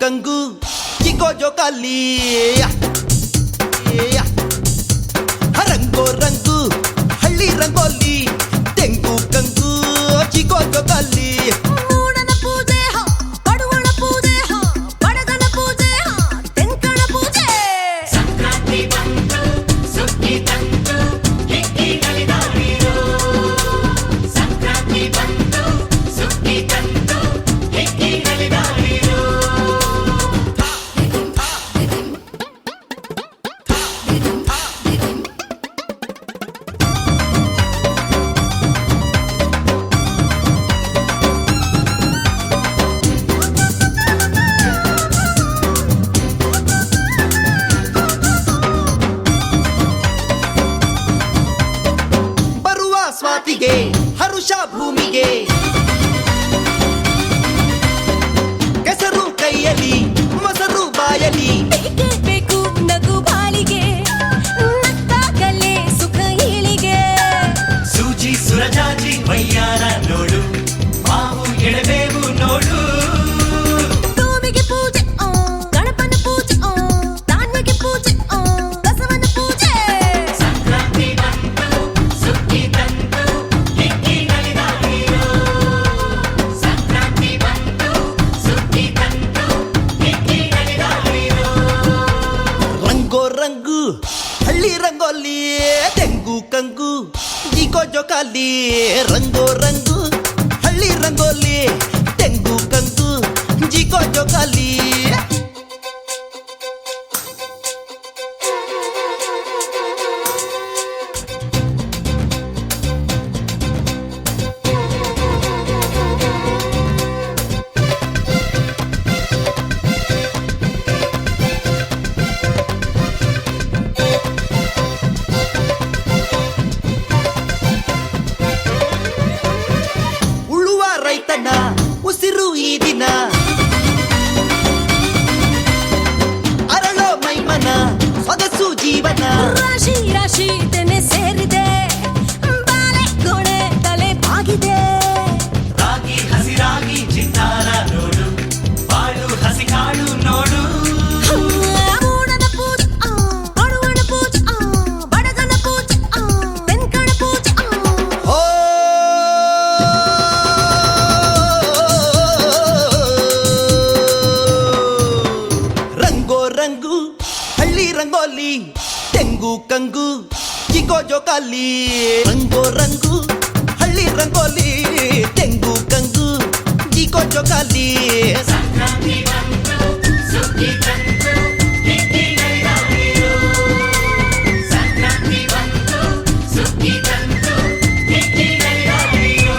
ಕಂಗು Chicco ಜೋಕಾಲಿ ರಂಗೋ ರಂಗು ಹಳ್ಳಿ ರಂಗೋಲಿ ತೆಂಗು ಕಂಗು ಚಿಕೋ ಜೋಕಾಲಿ ಸ್ವಾತಿಗೆ ಹರುಷ ಭೂಮಿಗೆ ಕೆಸರು ಕೈಯಲ್ಲಿ ಮೊಸರು ಬಾಯಲಿ ಬೇಕು ನಗು ಬಾಳಿಗೆ ನಕ್ಕಾಗಲೇ ಸುಖ ಏಳಿಗೆ ಸೂಜಿ ಸುರಜಾಜಿ ವಯ್ಯಾರ ನೋಡು ಮಾವು ಎಳೆಬೇವು ನೋಡು ಭೂಮಿಗೆ ಪೂಜೆ ಗಣಪನ ಪೂಜೆ ಧಾನ್ಯಕ್ಕೆ ಪೂಜೆ ಬಸವನ ಪೂಜೆ ಸಂಕ್ರಾಂತಿ ಬಂತು ಸುಗ್ಗಿ ತಂತು ಹಿಗ್ಗಿನಲಿದಾಗಿರೋ ಸಂಕ್ರಾಂತಿ ಬಂತು ಸುಗ್ಗಿ ತಂತು ಹಿಗ್ಗಿನಲಿದಾಗಿರೋ ರಂಗೋ ರಂಗು ಹಳ್ಳಿ ರಂಗೋಲಿ ತೆಂಗು ಕಂಗು ಚಿಕೋ ಜೋಕಾಲಿ ರಂಗೋ ರಂಗು ಹಳ್ಳಿ ರಂಗೋಲಿ ತೆಂಗು ಕಂಗು ಚಿಕೋ ಜೋಕಾಲಿ ಉಳುವ ರೈತನ ಉಸಿರು ಈ ದಿನ ಅರಳೋ ಮೈಮನ ಸೊಗಸು ಜೀವನ ರಾಶಿ ರಾಶಿ ತೆನೆ ಸೇರಿದೆ ಬಾಳೆ ಗೋಣೆ ತಲೆ ಬಾಗಿದೆ ರಾಗಿ ಹಸಿರಾಗಿ ಚಿತ್ತಾರ ನೋಡು ಬಾಳು ಹಸಿ ಕಾಳು ನೋಡು ಮೂಡನ ಪೂಜೆ ಅಡುವಣ ಪೂಜೆ ಬಡಗನ ಪೂಜೆ ತೆನ್ಕಣ ಪೂಜೆ ಓ ರಂಗೋ ರಂಗು ಹಳ್ಳಿ ರಂಗೋಲಿ ತೆಂಗು ಕಂಗು ಚಿಕೋ ಜೋಕಾಲಿ ರಂಗೋ ರಂಗು ಹಳ್ಳಿ ರಂಗೋಲಿ ತೆಂಗು ಕಂಗು ಚಿಕೋ ಜೋಕಾಲಿ ಸಂಕ್ರಾಂತಿ ಬಂತು ಸುಗ್ಗಿ ತಂತು ಹಿಗ್ಗಿನಲಿದಾಗಿರೋ ಸಂಕ್ರಾಂತಿ ಬಂತು ಸುಗ್ಗಿ ತಂತು ಹಿಗ್ಗಿನಲಿದಾಗಿರೋ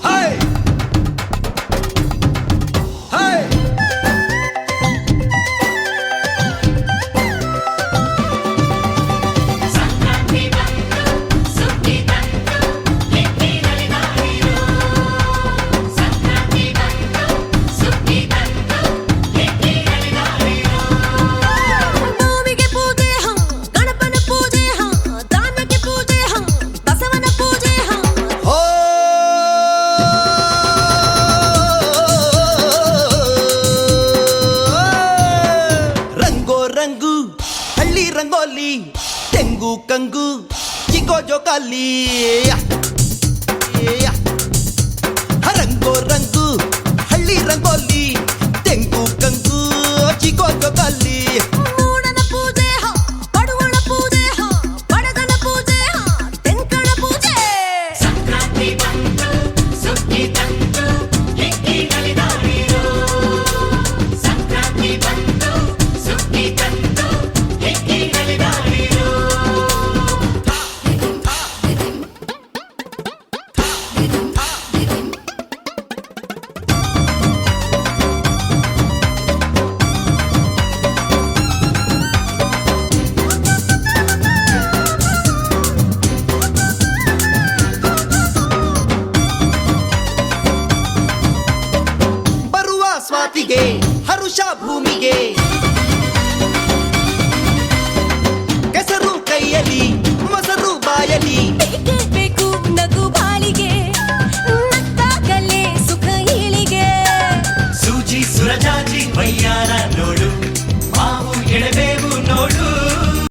ಹೈ ಹೈ ಸಂಕ್ರಾಂತಿ ಬಂತು ಸುಗ್ಗಿ ತಂತು ಹಿಗ್ಗಿನಲಿದಾಗಿರೋ ಸಂಕ್ರಾಂತಿ ಬಂತು ಸುಗ್ಗಿ ತಂತು ಹಿಗ್ಗಿನಲಿದಾಗಿರೋ ಭೂಮಿಗೆ ಪೂಜೆ ಗಣಪನ ಪೂಜೆ ಧಾನ್ಯಕ್ಕೆ ಪೂಜೆ ಬಸವನ ಪೂಜೆ ಓ ರಂಗೋ ರಂಗು ಹಳ್ಳಿ ರಂಗೋಲಿ ತೆಂಗು ಕಂಗು ಚಿಕೋ ಜೋಕಾಲಿ ರಂಗೋ ರಂಗು ಹಳ್ಳಿ ರಂಗೋಲಿ ತೆಂಗು ಕಂಗು ಚಿಕೋ ಜೋಕಾಲಿ ಮೂಡನ ಪೂಜೆ ಬಡವಣ ಪೂಜೆ ಬಡಗನ ಪೂಜೆ ತೆನ್ಕಣ ಪೂಜೆ ಸಂಕ್ರಾಂತಿ ಬಂತು ಸುಗ್ಗಿ ತಂತು ಹಿಗ್ಗಿನಲಿದಾಗಿರೋ ಸಂಕ್ರಾಂತಿ ಬಂತು ಸುಗ್ಗಿ ತಂತು ಹಿಗ್ಗಿನಲಿದಾಗಿರೋ ಸ್ವಾತಿಗೆ ಹರುಷ ಭೂಮಿಗೆ ಮೈಯಲಿ ಮೊಸರು ಬಾಯಲಿ ಬೇಕೇ ಬೇಕು ನಗು ಬಾಳಿಗೆ ನಕ್ಕಾಗಲೇ ಸುಖ ಇಳಿಗೆ ಸೂಜಿ ಸುರಜಾಜಿ ವಯ್ಯಾರ ನೋಡು